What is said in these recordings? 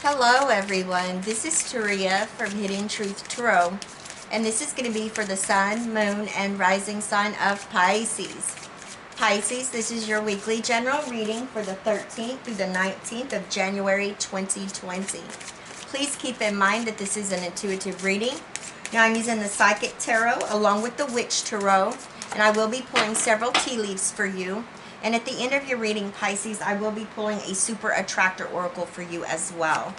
Hello everyone, this is Taria from Hidden Truth Tarot, and this is going to be for the Sun, Moon, and Rising sign of Pisces. Pisces, this is your weekly general reading for the 13th through the 19th of January 2020. Please keep in mind that this is an intuitive reading. Now I'm using the Psychic Tarot along with the Witch Tarot, and I will be pulling several tea leaves for you. And at the end of your reading, Pisces, I will be pulling a Super Attractor Oracle for you as well.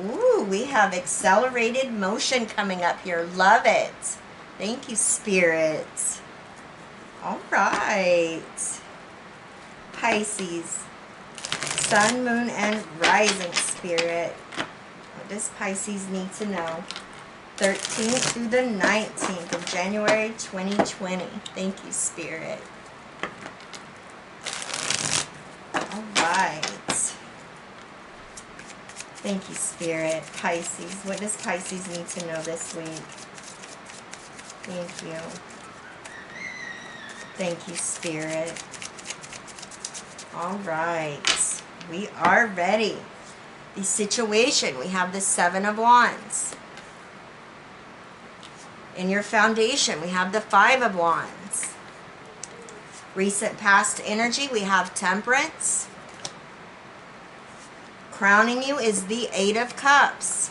Ooh, we have accelerated motion coming up here. Love it. Thank you, Spirit. All right. Pisces, Sun, Moon, and Rising, Spirit. What does Pisces need to know? 13th through the 19th of January 2020. Thank you, Spirit. Alright. Thank you, Spirit. Pisces. What does Pisces need to know this week? Thank you. Thank you, Spirit. Alright. We are ready. The situation. We have the Seven of Wands. In your foundation, we have the Five of Wands. Recent past energy, we have Temperance. Crowning you is the Eight of Cups.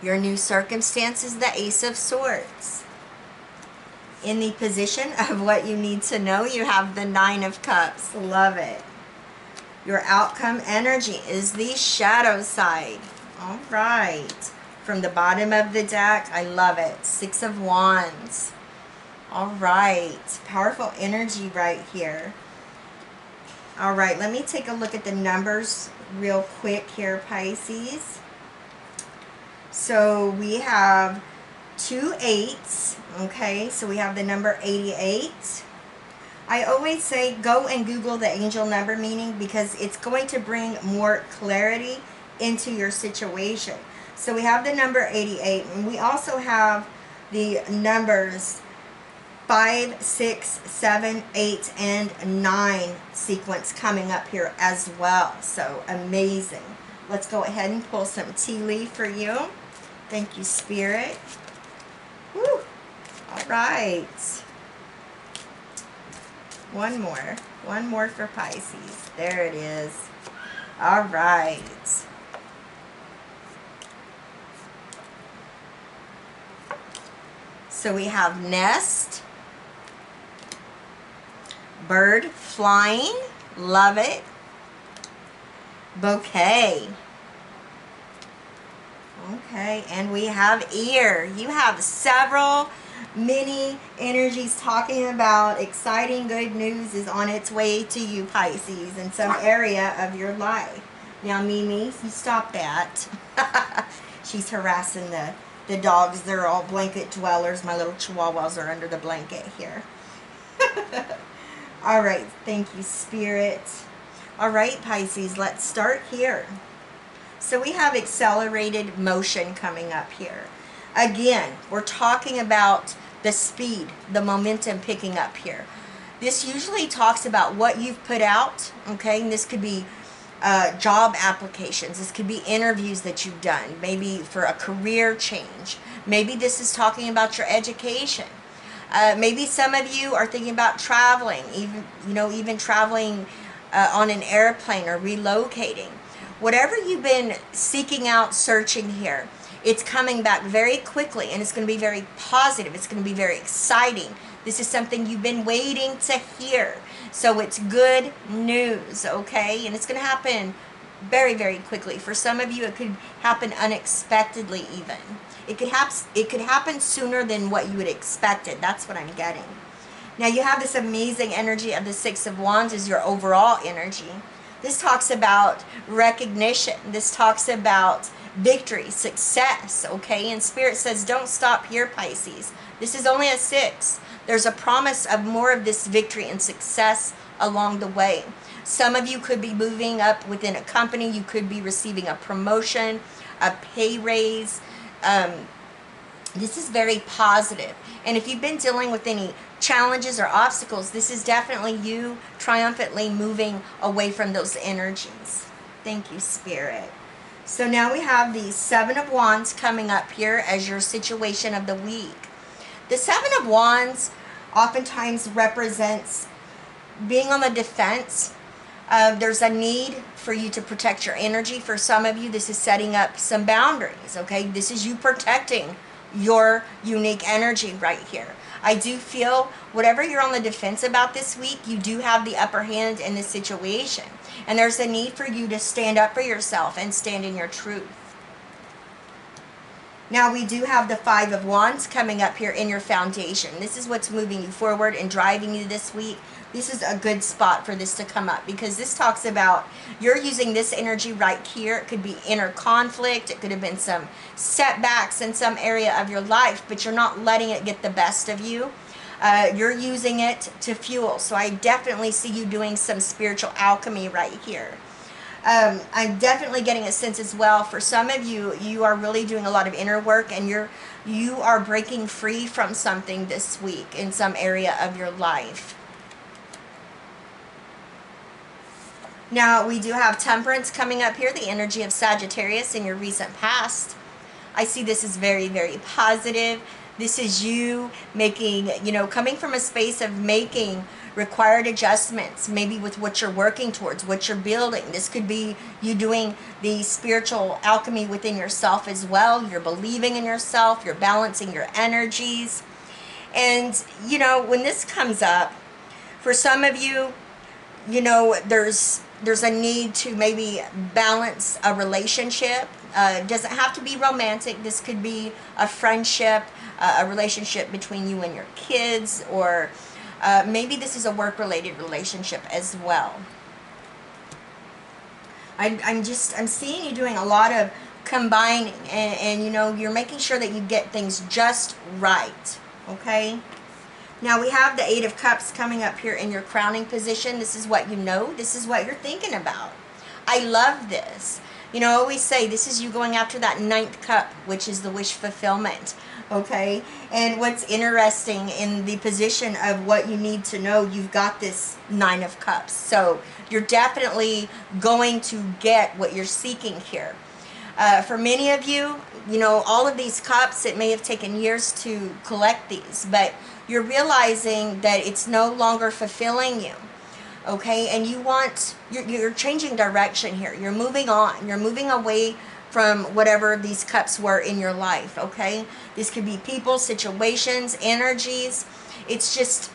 Your new circumstances, the Ace of Swords. In the position of what you need to know, you have the Nine of Cups. Love it. Your outcome energy is the shadow side. All right. From the bottom of the deck, I love it. Six of Wands. All right, powerful energy right here. All right, let me take a look at the numbers real quick here, Pisces. So we have 2 8s, okay? So we have the number 88. I always say go and Google the angel number meaning because it's going to bring more clarity into your situation. So we have the number 88, and we also have the numbers 5, 6, 7, 8, and 9 sequence coming up here as well. So amazing. Let's go ahead and pull some tea leaf for you. Thank you, Spirit. Woo. All right. One more for Pisces. There it is. All right. So we have nest, bird flying, love it, bouquet, okay, and we have ear. You have several mini energies talking about exciting good news is on its way to you, Pisces, in some area of your life. Now, Mimi, you stop that. She's harassing the dogs. They're all blanket dwellers. My little chihuahuas are under the blanket here. All right, thank you, Spirit. All right, Pisces, let's start here. So we have accelerated motion coming up here. Again, we're talking about the speed, the momentum picking up here. This usually talks about what you've put out, okay? And this could be job applications. This could be interviews that you've done, maybe for a career change. Maybe this is talking about your education. Maybe some of you are thinking about traveling, even traveling on an airplane or relocating. Whatever you've been seeking out, searching here, it's coming back very quickly, and it's going to be very positive. It's going to be very exciting. This is something you've been waiting to hear. So it's good news, okay? And it's going to happen very, very quickly. For some of you, it could happen unexpectedly even. It could happen sooner than what you had expected. That's what I'm getting. Now you have this amazing energy of the Six of Wands is your overall energy. This talks about recognition. This talks about victory, success, okay? And Spirit says don't stop here, Pisces. This is only a 6. There's a promise of more of this victory and success along the way. Some of you could be moving up within a company. You could be receiving a promotion, a pay raise. This is very positive. And if you've been dealing with any challenges or obstacles, this is definitely you triumphantly moving away from those energies. Thank you, Spirit. So now we have the Seven of Wands coming up here as your situation of the week. The Seven of Wands oftentimes represents being on the defense. There's a need for you to protect your energy. For some of you, this is setting up some boundaries, okay? This is you protecting your unique energy right here. I do feel whatever you're on the defense about this week, you do have the upper hand in this situation. And there's a need for you to stand up for yourself and stand in your truth. Now we do have the Five of Wands coming up here in your foundation. This is what's moving you forward and driving you this week. This is a good spot for this to come up because this talks about you're using this energy right here. It could be inner conflict. It could have been some setbacks in some area of your life, but you're not letting it get the best of you. You're using it to fuel. So I definitely see you doing some spiritual alchemy right here. I'm definitely getting a sense as well, for some of you, you are really doing a lot of inner work and you are breaking free from something this week in some area of your life. Now, we do have Temperance coming up here, the energy of Sagittarius in your recent past. I see this as very, very positive. This is you making, coming from a space of making required adjustments, maybe with what you're working towards, what you're building. This could be you doing the spiritual alchemy within yourself as well. You're believing in yourself. You're balancing your energies. And, when this comes up, for some of you, there's a need to maybe balance a relationship. It doesn't have to be romantic. This could be a friendship, a relationship between you and your kids, or maybe this is a work-related relationship as well. I'm seeing you doing a lot of combining, and you're making sure that you get things just right, okay? Now we have the Eight of Cups coming up here in your crowning position. This is what you know. This is what you're thinking about. I love this. I always say this is you going after that 9th cup, which is the wish fulfillment, okay? And what's interesting in the position of what you need to know, you've got this 9 of Cups. So you're definitely going to get what you're seeking here. For many of you, all of these cups, it may have taken years to collect these, but you're realizing that it's no longer fulfilling you, okay? And you're changing direction here. You're moving on. You're moving away from whatever these cups were in your life, okay? This could be people, situations, energies. It's just,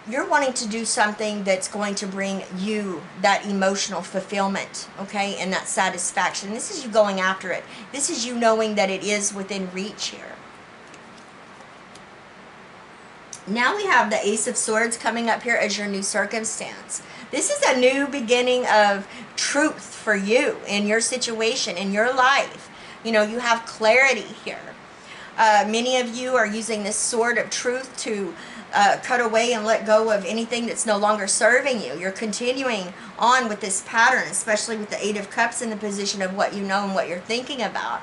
you're wanting to do something that's going to bring you that emotional fulfillment, okay, and that satisfaction. This is you going after it. This is you knowing that it is within reach here. Now we have the Ace of Swords coming up here as your new circumstance. This is a new beginning of truth for you in your situation, in your life. You have clarity here. Many of you are using this sword of truth to cut away and let go of anything that's no longer serving you. You're continuing on with this pattern, especially with the Eight of Cups in the position of what you know and what you're thinking about.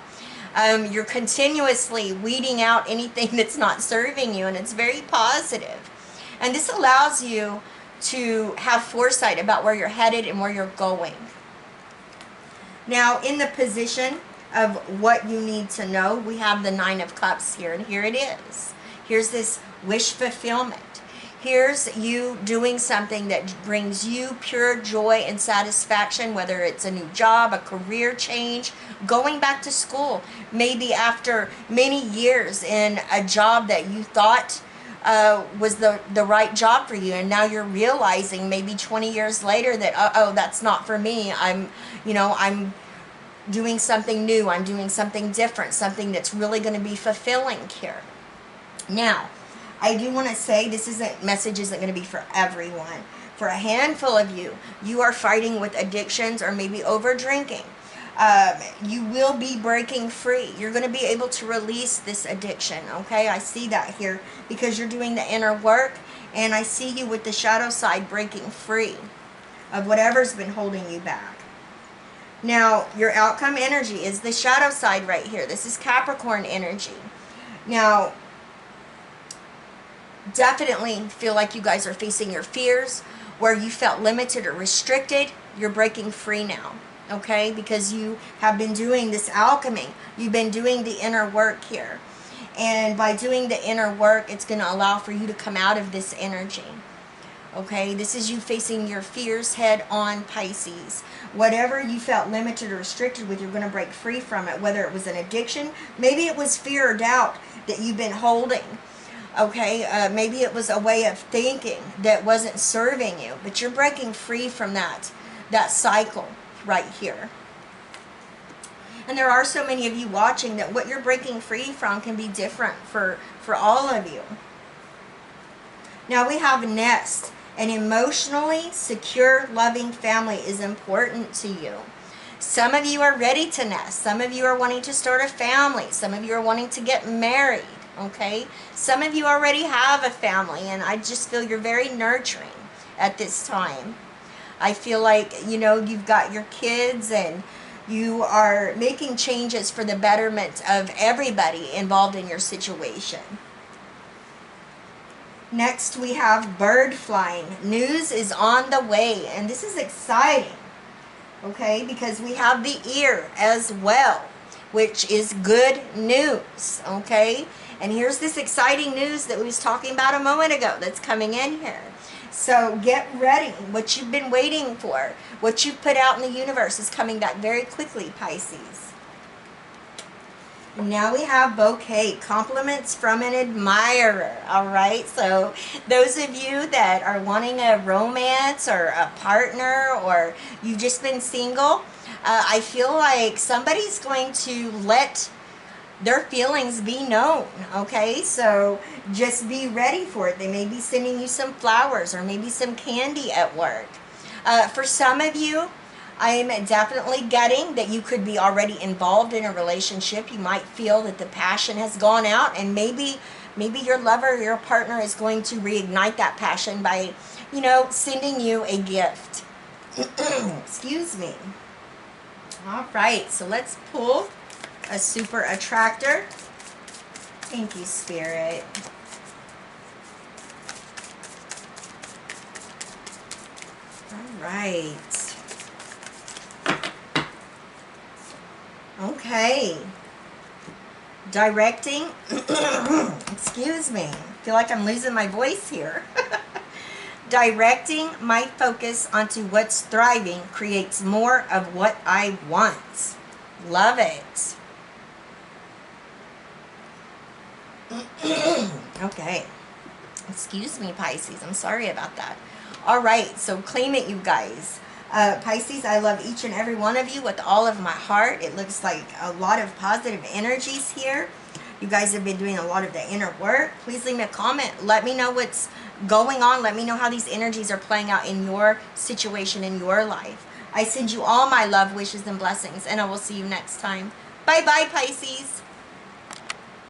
You're continuously weeding out anything that's not serving you, and it's very positive. And this allows you to have foresight about where you're headed and where you're going. Now, in the position of what you need to know, we have the 9 of Cups here, and here it is. Here's this wish fulfillment. Here's you doing something that brings you pure joy and satisfaction, whether it's a new job, a career change, going back to school, maybe after many years in a job that you thought was the right job for you, and now you're realizing maybe 20 years later that, oh, that's not for me. I'm doing something new. I'm doing something different, something that's really going to be fulfilling here. Now, I do want to say message isn't going to be for everyone. For a handful of you, you are fighting with addictions or maybe over drinking. You will be breaking free. You're going to be able to release this addiction, okay? I see that here because you're doing the inner work, and I see you with the shadow side breaking free of whatever's been holding you back. Now, your outcome energy is the shadow side right here. This is Capricorn energy. Now, definitely feel like you guys are facing your fears. Where you felt limited or restricted, you're breaking free now, okay? Because you have been doing this alchemy. You've been doing the inner work here. And by doing the inner work, it's going to allow for you to come out of this energy. Okay, this is you facing your fears head on, Pisces. Whatever you felt limited or restricted with, you're going to break free from it. Whether it was an addiction, maybe it was fear or doubt that you've been holding. Okay, maybe it was a way of thinking that wasn't serving you, but you're breaking free from that cycle right here. And there are so many of you watching that what you're breaking free from can be different for all of you. Now we have nest. An emotionally secure, loving family is important to you. Some of you are ready to nest. Some of you are wanting to start a family. Some of you are wanting to get married, okay? Some of you already have a family, and I just feel you're very nurturing at this time. I feel like, you know, you've got your kids and you are making changes for the betterment of everybody involved in your situation. Next, we have bird flying. News is on the way, and this is exciting, okay, because we have the ear as well, which is good news, okay? And here's this exciting news that we was talking about a moment ago that's coming in here. So get ready. What you've been waiting for, what you put out in the universe is coming back very quickly, Pisces. Now we have bouquet, compliments from an admirer. All right, so those of you that are wanting a romance or a partner, or you've just been single, I feel like somebody's going to let their feelings be known, okay? So just be ready for it. They may be sending you some flowers or maybe some candy at work. For some of you, I'm definitely getting that you could be already involved in a relationship. You might feel that the passion has gone out, and maybe your lover, your partner is going to reignite that passion by, you know, sending you a gift. Excuse me. All right, so let's pull a super attractor. Thank you, Spirit. All right. Okay. Directing. Excuse me. I feel like I'm losing my voice here. Directing my focus onto what's thriving creates more of what I want. Love it. Okay. Excuse me, Pisces. I'm sorry about that. All right. So claim it, you guys. Pisces, I love each and every one of you with all of my heart. It looks like a lot of positive energies here. You guys have been doing a lot of the inner work. Please leave me a comment. Let me know what's going on. Let me know how these energies are playing out in your situation, in your life. I send you all my love, wishes, and blessings, and I will see you next time. Bye-bye, Pisces.